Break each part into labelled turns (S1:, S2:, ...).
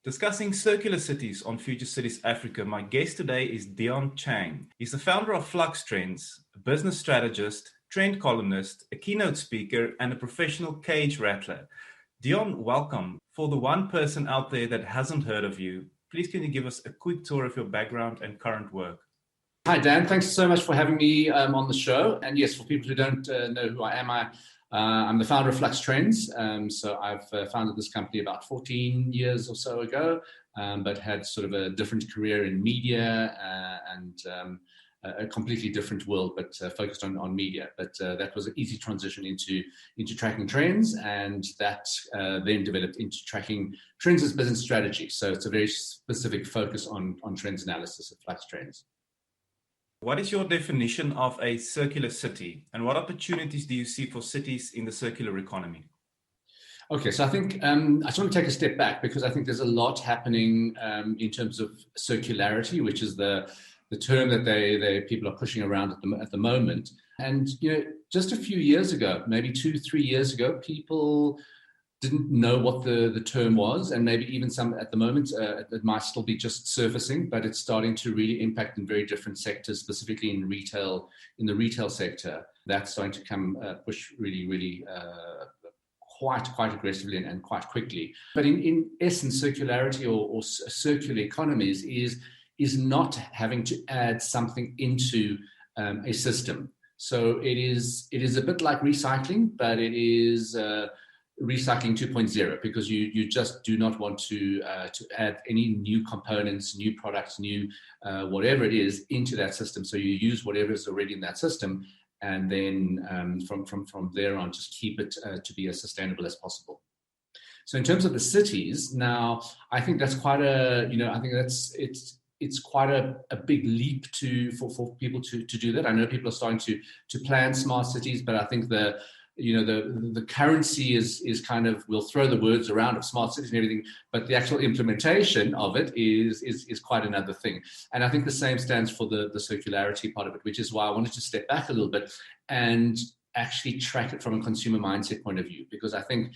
S1: Discussing circular cities on Future Cities Africa, my guest today is Dion Chang. He's the founder of Flux Trends, a business strategist, trend columnist, a keynote speaker, and a professional cage rattler. Dion, welcome. For the one person out there that hasn't heard of you, please can you give us a quick tour of your background and current work?
S2: Hi, Dan. Thanks so much for having me on the show. And yes, for people who don't know who I am, I'm the founder of Flux Trends. So I've founded this company about 14 years or so ago, but had sort of a different career in media and a completely different world, but focused on media. But that was an easy transition into tracking trends, and that then developed into tracking trends as business strategy. So it's a very specific focus on trends analysis at Flux Trends.
S1: What is your definition of a circular city, and what opportunities do you see for cities in the circular economy?
S2: Okay, so I think I just want to take a step back because I think there's a lot happening in terms of circularity, which is the term that people are pushing around at the moment. And just a few years ago, maybe 2-3 years ago, people didn't know what the term was, and maybe even some at the moment it might still be just surfacing, but it's starting to really impact in very different sectors, specifically in retail. In the retail sector, that's starting to come push really quite aggressively and quite quickly. But in essence, circularity or circular economies is not having to add something into a system. So it is a bit like recycling, but it is recycling 2.0, because you just do not want to add any new components, new products, new whatever it is into that system. So you use whatever is already in that system, and then from there on, just keep it to be as sustainable as possible. So in terms of the cities, now I think that's quite it's quite a big leap for people to do that. I know people are starting to plan smart cities, but I think the currency is kind of, we'll throw the words around of smart cities and everything, but the actual implementation of it is quite another thing. And I think the same stands for the circularity part of it, which is why I wanted to step back a little bit and actually track it from a consumer mindset point of view, because I think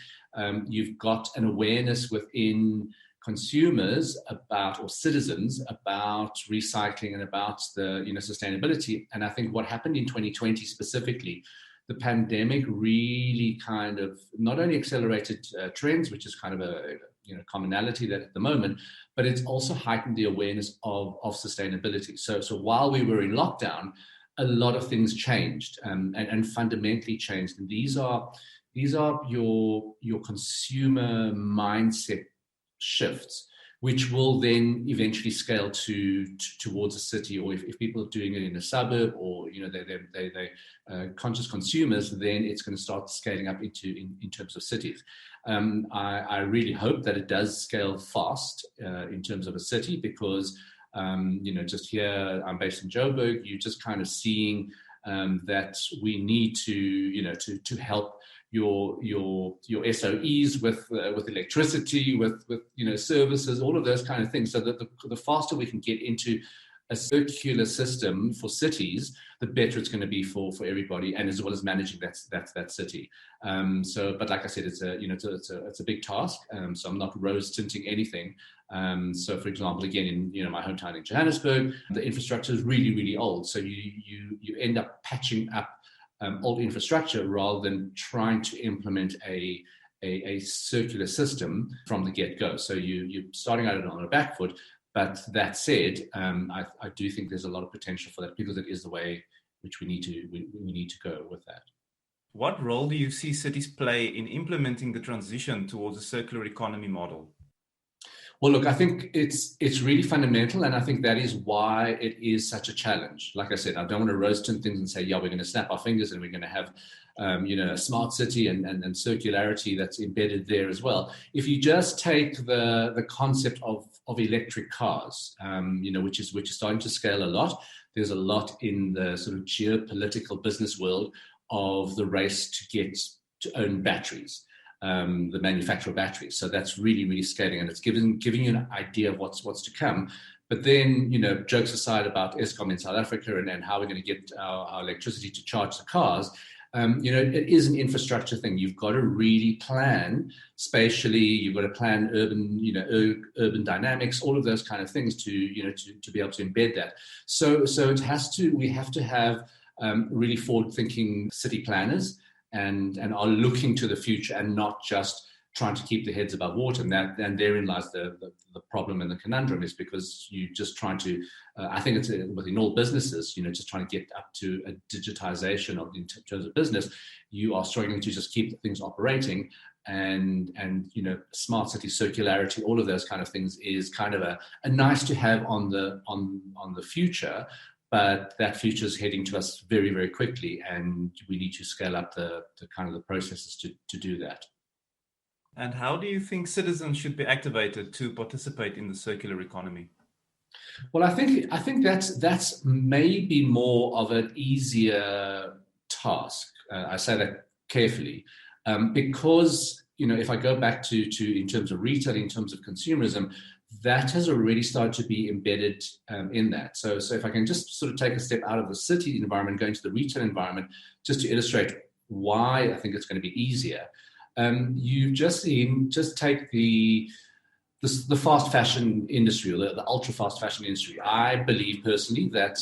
S2: you've got an awareness within consumers about, or citizens, about recycling and about the sustainability. And I think what happened in 2020 specifically, the pandemic really kind of not only accelerated trends, which is kind of a commonality that at the moment, but it's also heightened the awareness of sustainability. So while we were in lockdown, a lot of things changed and fundamentally changed. And these are your consumer mindset shifts, which will then eventually scale towards a city, or if people are doing it in a suburb, or they're conscious consumers, then it's going to start scaling up in terms of cities. I really hope that it does scale fast in terms of a city, because just here, I'm based in Joburg, you're just kind of seeing that we need to help your SOEs with electricity, with services, all of those kind of things, so that the faster we can get into a circular system for cities, the better it's going to be for everybody, and as well as managing that city. But like I said, it's a big task. So I'm not rose tinting anything. So for example, again, in my hometown in Johannesburg, the infrastructure is really old. So you end up patching up old infrastructure rather than trying to implement a circular system from the get-go. So you're starting out on a back foot. But that said, I do think there's a lot of potential for that, because it is the way which we need to go with that.
S1: What role do you see cities play in implementing the transition towards a circular economy model?
S2: Well, look, I think it's really fundamental, and I think that is why it is such a challenge. Like I said, I don't want to rose tint things and say, yeah, we're going to snap our fingers and we're going to have a smart city and circularity that's embedded there as well. If you just take the concept of electric cars, which is starting to scale a lot. There's a lot in the sort of geopolitical business world of the race to get to own batteries. The manufacture of batteries. So that's really scaling, and it's giving you an idea of what's to come. But then, jokes aside about Eskom in South Africa and how we're going to get our electricity to charge the cars, It is an infrastructure thing. You've got to really plan spatially. You've got to plan urban dynamics, all of those kind of things to be able to embed that. So we have to have really forward-thinking city planners and are looking to the future and not just trying to keep their heads above water. And therein lies the problem and the conundrum, is because you're just trying to, I think it's within all businesses, just trying to get up to a digitization in terms of business. You are struggling to just keep things operating, and smart city circularity, all of those kind of things is kind of a nice to have on the future. But that future is heading to us very, very quickly, and we need to scale up the kind of the processes to do that.
S1: And how do you think citizens should be activated to participate in the circular economy?
S2: Well, I think that's maybe more of an easier task. I say that carefully, because if I go back to in terms of retail, in terms of consumerism, that has already started to be embedded in that. So if I can just sort of take a step out of the city environment, go into the retail environment, just to illustrate why I think it's going to be easier. You've just take the fast fashion industry, or the ultra fast fashion industry. I believe personally that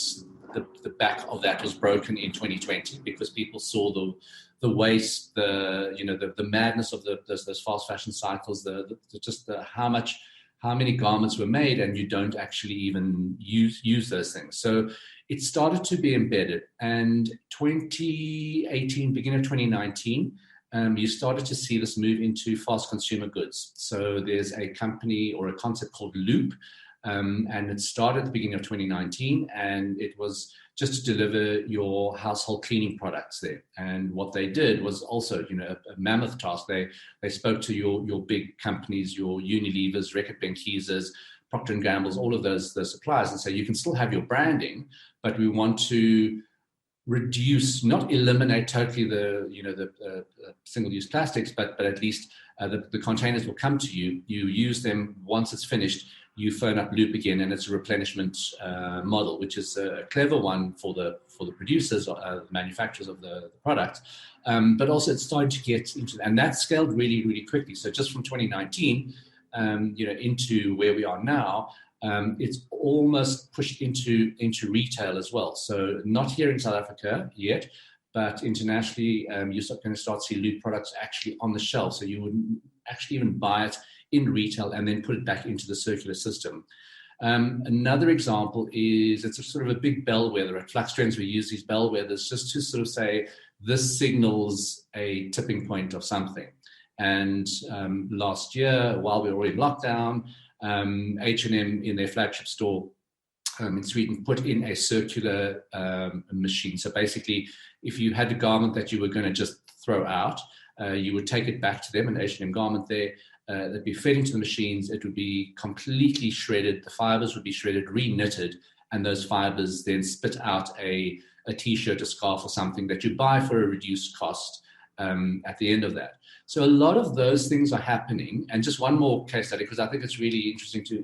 S2: the back of that was broken in 2020 because people saw the waste, the madness of those fast fashion cycles, how many garments were made, and you don't actually even use those things. So it started to be embedded, and 2018, beginning of 2019. You started to see this move into fast consumer goods. So there's a company or a concept called Loop, and it started at the beginning of 2019, and it was just to deliver your household cleaning products there. And what they did was also, a mammoth task. They spoke to your big companies, your Unilevers, Reckitt Benckises, Procter & Gamble's, all of those suppliers, and say, you can still have your branding, but we want to reduce, not eliminate totally the single-use plastics, but at least the containers will come to you. You use them. Once it's finished, you phone up Loop again, and it's a replenishment model, which is a clever one for the producers, the manufacturers of the product. But also it's starting to get into, and that scaled really, really quickly. So just from 2019, into where we are now. It's almost pushed into retail as well. So not here in South Africa yet, but internationally, you're going to start to see Loop products actually on the shelf. So you wouldn't actually even buy it in retail and then put it back into the circular system. Another example is, it's a sort of a big bellwether. At Flux Trends, we use these bellwethers just to sort of say, this signals a tipping point of something. And last year, while we were in lockdown, H&M in their flagship store in Sweden put in a circular machine. So basically, if you had a garment that you were going to just throw out, you would take it back to them, an H&M garment there. It'd be fed into the machines. It would be completely shredded. The fibers would be shredded, re-knitted, and those fibers then spit out a T-shirt, a scarf, or something that you buy for a reduced cost at the end of that. So a lot of those things are happening. And just one more case study, because I think it's really interesting to,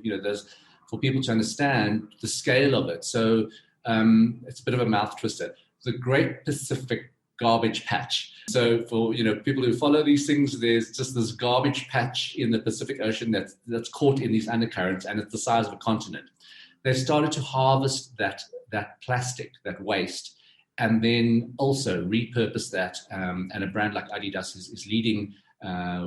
S2: for people to understand the scale of it. So it's a bit of a mouth twister. The Great Pacific Garbage Patch. So for people who follow these things, there's just this garbage patch in the Pacific Ocean that's caught in these undercurrents, and it's the size of a continent. They've started to harvest that plastic, that waste, and then also repurpose that. And a brand like Adidas is leading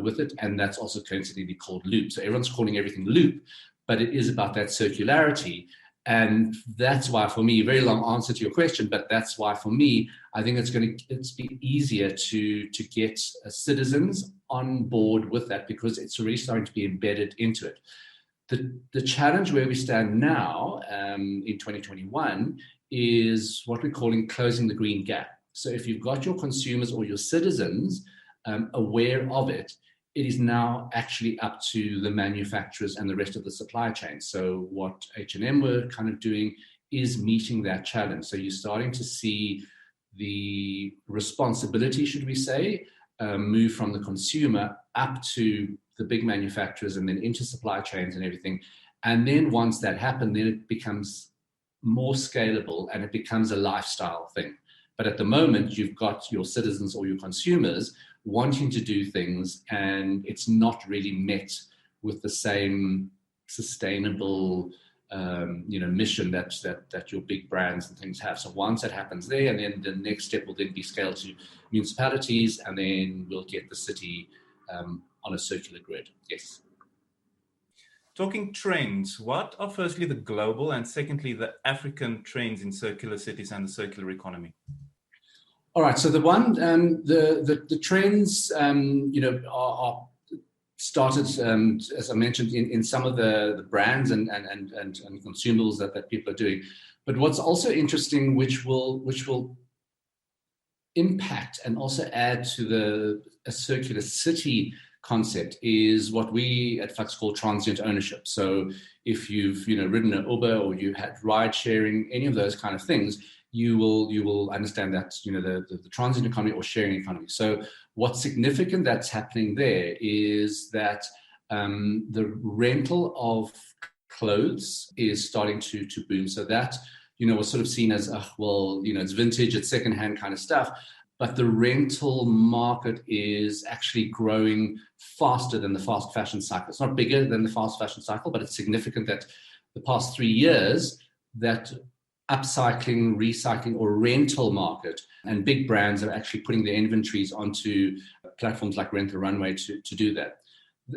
S2: with it, and that's also coincidentally called Loop. So everyone's calling everything Loop, but it is about that circularity. And that's why, for me, very long answer to your question, but that's why, for me, I think it's be easier to get citizens on board with that, because it's really starting to be embedded into it. The challenge where we stand now in 2021 is what we're calling closing the green gap. So if you've got your consumers or your citizens aware of it, it is now actually up to the manufacturers and the rest of the supply chain. So what H&M were kind of doing is meeting that challenge. So you're starting to see the responsibility, should we say, move from the consumer up to the big manufacturers and then into supply chains and everything. And then once that happens, then it becomes more scalable and it becomes a lifestyle thing. But at the moment, you've got your citizens or your consumers wanting to do things, and it's not really met with the same sustainable mission that your big brands and things have. So once that happens there, and then the next step will then be scaled to municipalities, and then we'll get the city on a circular grid. Yes.
S1: Talking trends, what are firstly the global and secondly the African trends in circular cities and the circular economy?
S2: All right. So the trends, are started, as I mentioned, in some of the brands and consumables that people are doing. But what's also interesting, which will impact and also add to a circular city concept, is what we at Flux call transient ownership. So if you've ridden an Uber or you had ride sharing, any of those kind of things, you will understand that the transient economy or sharing economy. So what's significant that's happening there is that the rental of clothes is starting to boom. So that was sort of seen as it's vintage, it's secondhand kind of stuff. But the rental market is actually growing faster than the fast fashion cycle. It's not bigger than the fast fashion cycle, but it's significant that the past 3 years that upcycling, recycling, or rental market and big brands are actually putting their inventories onto platforms like Rent the Runway to do that.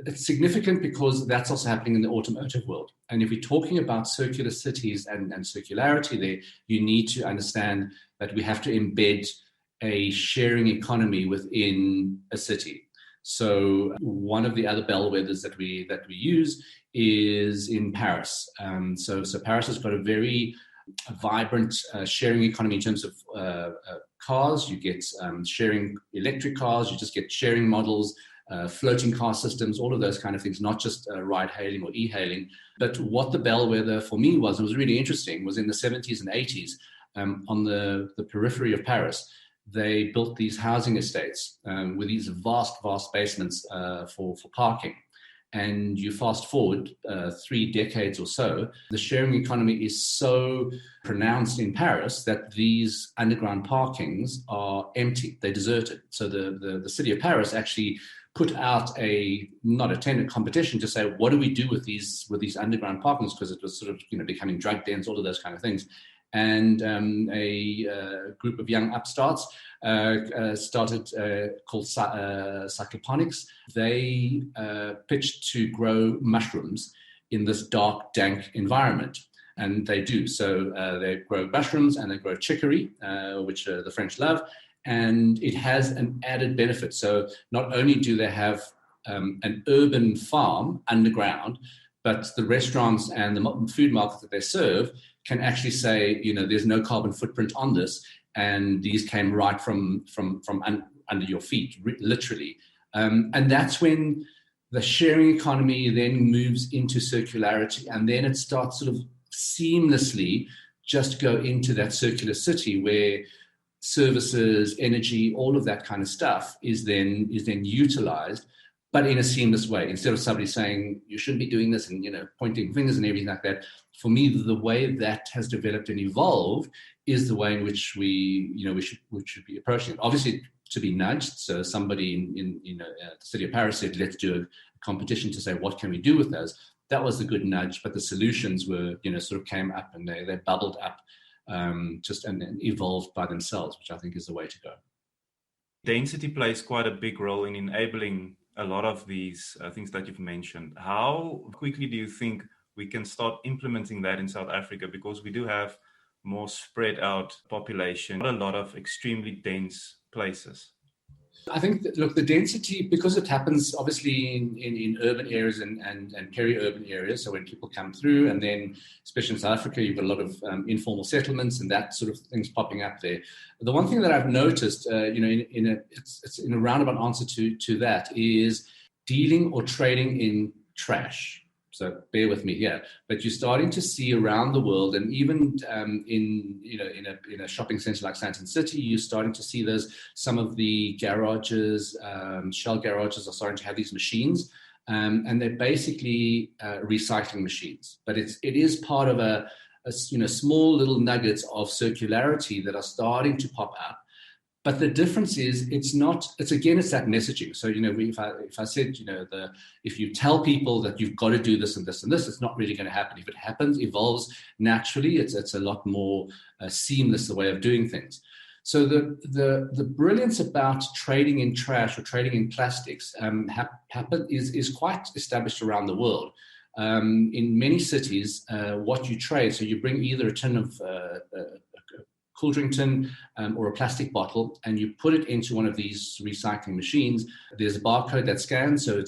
S2: It's significant because that's also happening in the automotive world. And if we're talking about circular cities and circularity there, you need to understand that we have to embed a sharing economy within a city. So one of the other bellwethers that we use is in Paris. So Paris has got a very vibrant sharing economy in terms of cars. You get sharing electric cars, you just get sharing models, floating car systems, all of those kind of things, not just ride hailing or e-hailing. But what the bellwether for me was, it was really interesting, was in the 70s and 80s on the periphery of Paris, they built these housing estates with these vast basements for parking. And you fast forward 3 decades or so, the sharing economy is so pronounced in Paris that these underground parkings are empty. They're deserted. So the city of Paris actually put out not a tender competition to say, what do we do with these underground parkings? Because it was sort of becoming drug dens, all of those kind of things. And a group of young upstarts started called Cycloponics. They pitched to grow mushrooms in this dark, dank environment. And they do. So they grow mushrooms and they grow chicory, which the French love. And it has an added benefit. So not only do they have an urban farm underground, but the restaurants and the food markets that they serve can actually say, there's no carbon footprint on this, and these came right from under your feet, literally. And that's when the sharing economy then moves into circularity, and then it starts sort of seamlessly just go into that circular city where services, energy, all of that kind of stuff is then utilized, but in a seamless way. Instead of somebody saying you shouldn't be doing this and pointing fingers and everything like that. For me, the way that has developed and evolved is the way in which we should be approaching it. Obviously, to be nudged. So somebody in the city of Paris said, let's do a competition to say what can we do with those. That was the good nudge, but the solutions were sort of came up and they bubbled up and evolved by themselves, which I think is the way to go.
S1: Density plays quite a big role in enabling a lot of these things that you've mentioned. How quickly do you think we can start implementing that in South Africa? Because we do have more spread out population, not a lot of extremely dense places.
S2: I think that, look, the density, because it happens obviously in urban areas and peri-urban areas. So when people come through, and then especially in South Africa, you've got a lot of informal settlements and that sort of things popping up there. The one thing that I've noticed, it's in a roundabout answer to that, is dealing or trading in trash. So bear with me here, but you're starting to see around the world, and even in a shopping center like Sandton City, you're starting to see some of the garages, Shell garages are starting to have these machines, and they're basically recycling machines. But it is part of a small little nuggets of circularity that are starting to pop out. But the difference is, it's that messaging. So, if I said, if you tell people that you've got to do this and this and this, it's not really going to happen. If it happens, evolves naturally, it's a lot more seamless, the way of doing things. So the brilliance about trading in trash or trading in plastics is quite established around the world. In many cities, what you trade, so you bring either a tin of cool drink tin or a plastic bottle, and you put it into one of these recycling machines. There's a barcode that scans, so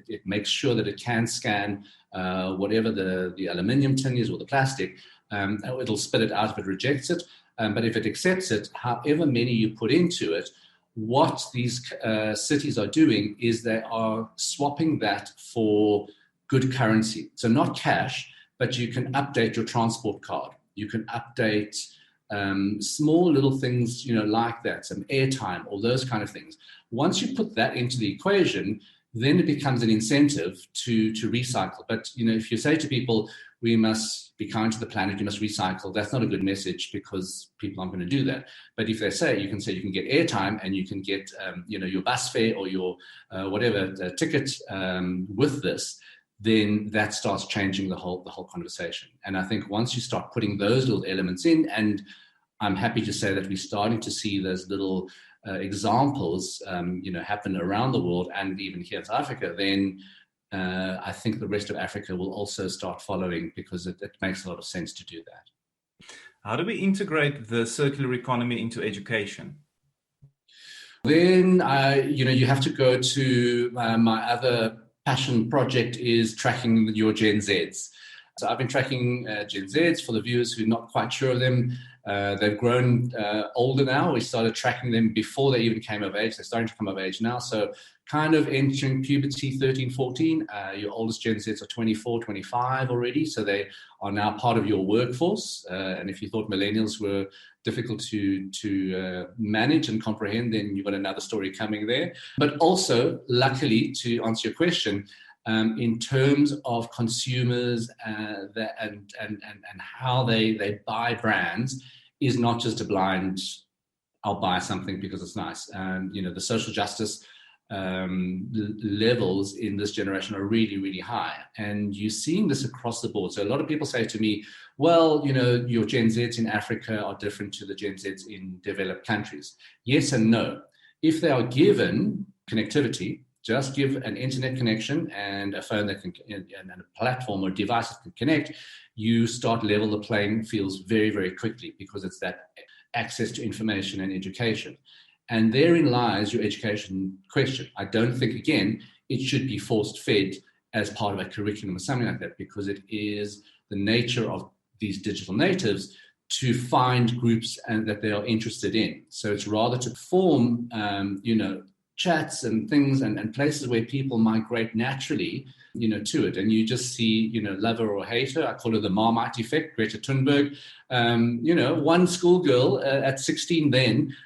S2: it makes sure that it can scan whatever the aluminium tin is or the plastic. It'll spit it out if it rejects it, but if it accepts it, however many you put into it, what these cities are doing is they are swapping that for good currency. So not cash, but you can update your transport card. You can update small little things, like that, some airtime, all those kind of things. Once you put that into the equation, then it becomes an incentive to recycle. But, if you say to people, we must be kind to the planet, you must recycle, that's not a good message, because people aren't going to do that. But if they say, you can get airtime and you can get, your bus fare or your whatever ticket with this, then that starts changing the whole conversation. And I think once you start putting those little elements in, and I'm happy to say that we're starting to see those little examples, happen around the world and even here in South Africa, then I think the rest of Africa will also start following, because it makes a lot of sense to do that.
S1: How do we integrate the circular economy into education?
S2: Then, you have to go to my other passion project is tracking your Gen Zs. So I've been tracking Gen Zs. For the viewers who are not quite sure of them, they've grown older now. We started tracking them before they even came of age. They're starting to come of age now. So kind of entering puberty, 13, 14. Your oldest Gen Zs are 24, 25 already. So they are now part of your workforce. And if you thought millennials were difficult to manage and comprehend, then you've got another story coming there. But also, luckily, to answer your question, in terms of consumers and how they buy brands, is not just a blind, I'll buy something because it's nice. The social justice levels in this generation are really, really high. And you're seeing this across the board. So a lot of people say to me, well, your Gen Zs in Africa are different to the Gen Zs in developed countries. Yes and no. If they are given connectivity, just give an internet connection and a phone that can, and a platform or device that can connect, you start level the playing fields very, very quickly, because it's that access to information and education. And therein lies your education question. I don't think, again, it should be forced fed as part of a curriculum or something like that, because it is the nature of these digital natives to find groups and that they are interested in. So it's rather to form, chats and things and places where people migrate naturally, to it. And you just see, lover or hater. I call it the Marmite effect, Greta Thunberg. One schoolgirl at 16 then,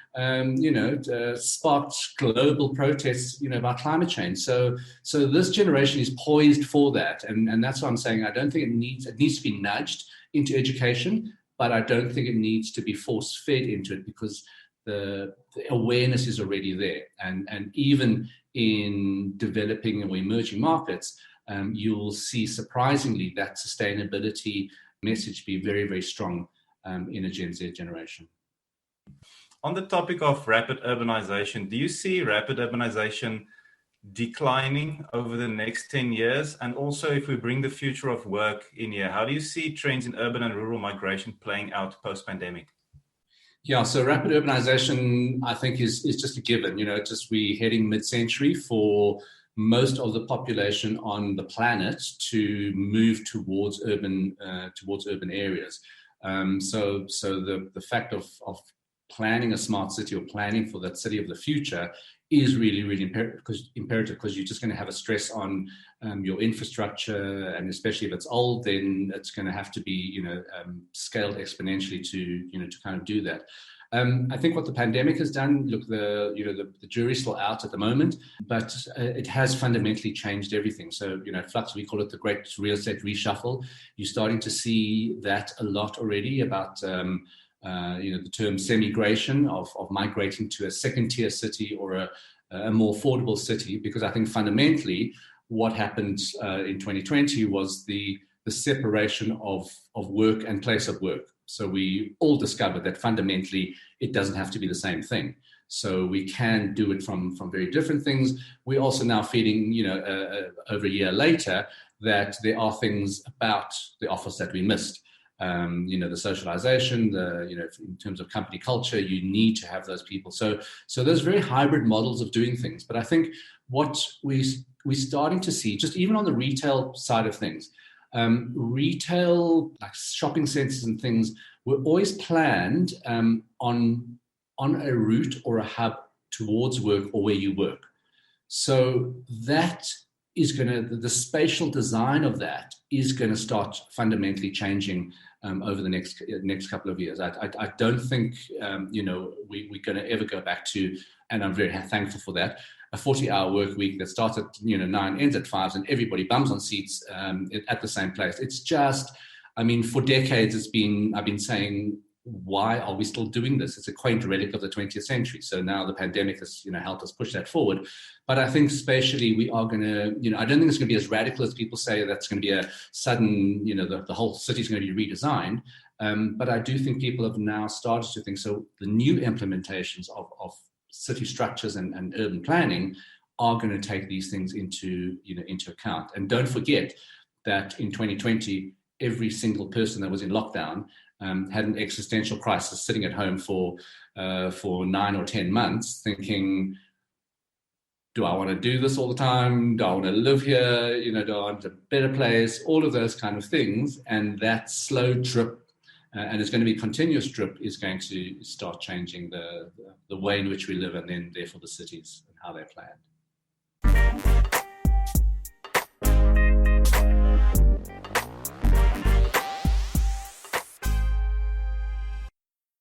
S2: sparked global protests, about climate change. So this generation is poised for that. And that's what I'm saying. I don't think it needs to be nudged into education, but I don't think it needs to be force fed into it, because the awareness is already there. And even in developing or emerging markets, you'll see surprisingly that sustainability message be very, very strong in a Gen Z generation.
S1: On the topic of rapid urbanization, do you see rapid urbanization declining over the next 10 years? And also, if we bring the future of work in here, how do you see trends in urban and rural migration playing out post-pandemic?
S2: Yeah, so rapid urbanization, I think, is just a given. We're heading mid-century for most of the population on the planet to move towards urban areas. So the fact of planning a smart city or planning for that city of the future is really, really imperative, because you're just going to have a stress on your infrastructure, and especially if it's old, then it's going to have to be scaled exponentially to kind of do that. I think what the pandemic has done, look, the jury's still out at the moment, but it has fundamentally changed everything. So, at Flux, we call it the great real estate reshuffle. You're starting to see that a lot already about, the term semigration of migrating to a second-tier city or a more affordable city, because I think fundamentally what happened in 2020 was the separation of work and place of work. So we all discovered that fundamentally it doesn't have to be the same thing. So we can do it from very different things. We're also now feeling, over a year later, that there are things about the office that we missed. The socialization, in terms of company culture, you need to have those people. So there's very hybrid models of doing things. But I think what we're starting to see, just even on the retail side of things, retail, like shopping centers and things, were always planned on a route or a hub towards work or where you work. So that is the spatial design of that is going to start fundamentally changing over the next couple of years. I don't think we're going to ever go back to, and I'm very thankful for that, a 40-hour work week that starts at 9, ends at 5, and everybody bums on seats at the same place. It's just, for decades I've been saying, why are we still doing this? It's a quaint relic of the 20th century. So now the pandemic has helped us push that forward. But I think spatially we are going to, I don't think it's going to be as radical as people say. That's going to be a sudden, the whole city is going to be redesigned. But I do think people have now started to think, so the new implementations of city structures and urban planning are going to take these things into account. And don't forget that in 2020, every single person that was in lockdown had an existential crisis, sitting at home for 9 or 10 months, thinking, do I want to do this all the time? Do I want to live here? Do I want a better place? All of those kind of things. And that slow drip, and it's going to be continuous drip, is going to start changing the way in which we live, and then therefore the cities and how they're planned.